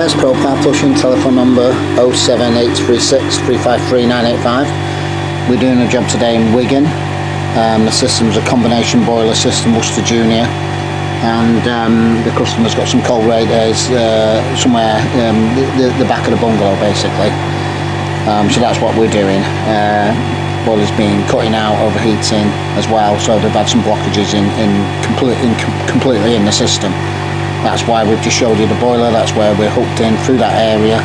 Barriers, Pro-powerflushing, telephone number 07836 353 985. We're doing a job today in Wigan. The system's a combination boiler system, Worcester Junior, and the customer's got some cold radiators somewhere the back of the bungalow basically. So that's what we're doing. Boiler's been cutting out, overheating as well, so they've had some blockages completely in the system. That's why we've just showed you the boiler. That's where we're hooked in through that area,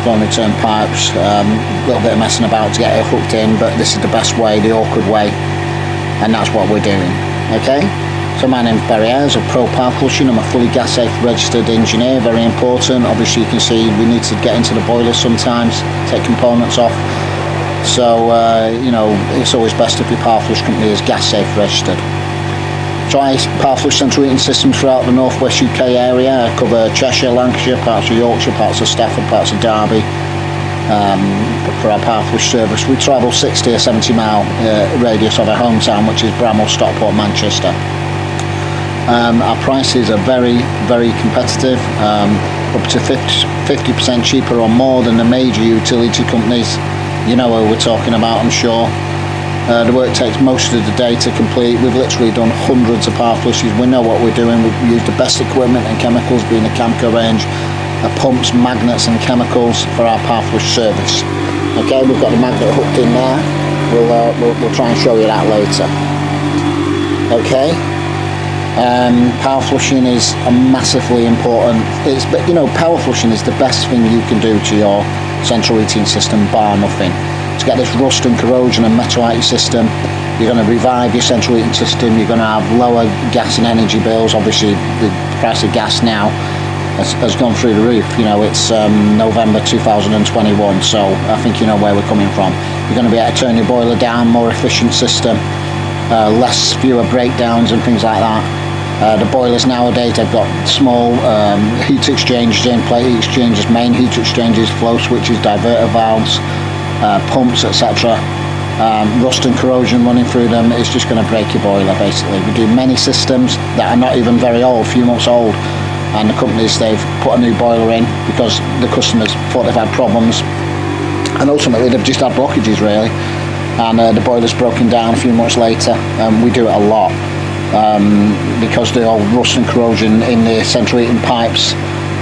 flow return pipes, a little bit of messing about to get it hooked in, but this is the best way, the awkward way, and that's what we're doing. Okay, so my name's Barry Ayres of Pro-powerflushing. I'm a fully gas safe registered engineer, very important. Obviously you can see we need to get into the boiler sometimes, take components off, so you know, it's always best if your power flush company is gas safe registered. Try power flush central heating systems throughout the northwest UK area. I cover Cheshire, Lancashire, parts of Yorkshire, parts of Stafford, parts of Derby. For our power flush service, we travel 60 or 70 mile radius of our hometown, which is Bramwell, Stockport, Manchester. Our prices are very, very competitive, up to 50% cheaper or more than the major utility companies. You know who we're talking about, I'm sure. The work takes most of the day to complete. We've literally done hundreds of power flushes. We know what we're doing. We've used the best equipment and chemicals, being the Camco range, pumps, magnets and chemicals for our power flush service. Okay, we've got the magnet hooked in there. We'll try and show you that later. Okay, power flushing is a massively important. But you know, power flushing is the best thing you can do to your central heating system, bar nothing. To get this rust and corrosion and metal out your system, you're going to revive your central heating system. You're going to have lower gas and energy bills. Obviously the price of gas now has gone through the roof. You know, it's November 2021, so I think you know where we're coming from. You're going to be able to turn your boiler down, more efficient system, fewer breakdowns and things like that. The boilers nowadays, they've got small heat exchangers in, plate heat exchangers, main heat exchangers, flow switches, diverter valves, pumps, etc. Rust and corrosion running through them is just going to break your boiler basically. We do many systems that are not even very old, a few months old, and the companies, they've put a new boiler in because the customers thought they've had problems, and ultimately they've just had blockages really, and the boiler's broken down a few months later. We do it a lot because the old rust and corrosion in the central heating pipes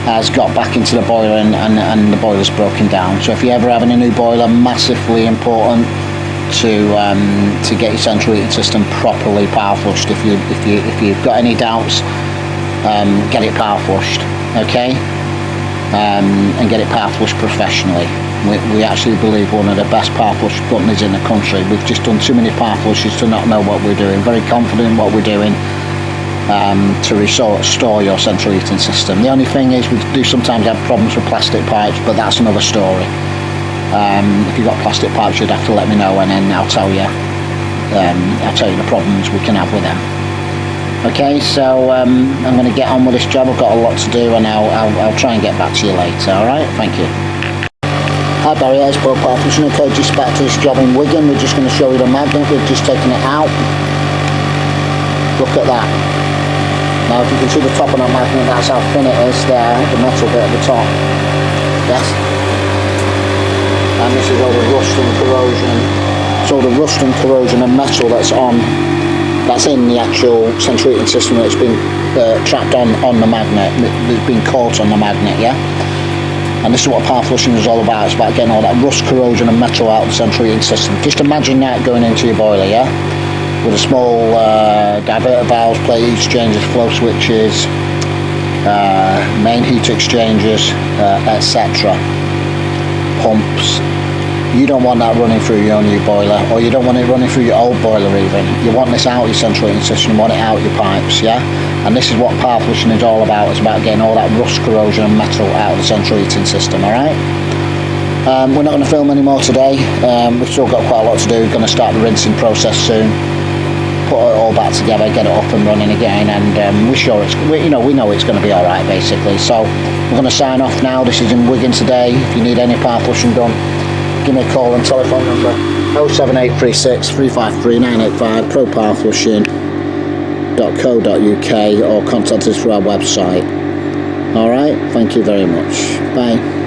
has got back into the boiler and the boiler's broken down. So if you're ever having a new boiler, massively important to get your central heating system properly power flushed. If you've got any doubts, get it power flushed, okay, and get it power flushed professionally. We actually believe one of the best power flush companies in the country. We've just done too many power flushes to not know what we're doing. Very confident in what we're doing. To restore your central heating system. The only thing is we do sometimes have problems with plastic pipes, but that's another story. If you've got plastic pipes, you'd have to let me know, and then I'll tell you the problems we can have with them. Okay, so I'm going to get on with this job. I've got a lot to do, and I'll try and get back to you later. All right, thank you. Hi Barry, it's Pro-powerflushing. Okay, just back to this job in Wigan. We're just going to show you the magnet. We've just taken it out. Look at that. Now if you can see the top of that magnet, that's how thin it is there, the metal bit at the top. Yes. And this is all the rust and corrosion. So the rust and corrosion and metal that's in the actual central heating system that's been trapped on the magnet, that's been caught on the magnet, yeah? And this is what power flushing is all about. It's about getting all that rust, corrosion and metal out of the central heating system. Just imagine that going into your boiler, yeah? With a small diverter valves, plate heat exchangers, flow switches, main heat exchangers, etc. Pumps. You don't want that running through your new boiler, or you don't want it running through your old boiler even. You want this out of your central heating system, you want it out of your pipes, yeah? And this is what power flushing is all about. It's about getting all that rust, corrosion and metal out of the central heating system, alright? We're not going to film anymore today. We've still got quite a lot to do. We're going to start the rinsing process soon. Put it all back together, get it up and running again, and we know it's going to be all right basically. So we're going to sign off now. This is in Wigan today. If you need any power flushing done, give me a call on telephone number 07836 353 985, Pro-powerflushing.co.uk, or contact us through our website. Alright, thank you very much. Bye.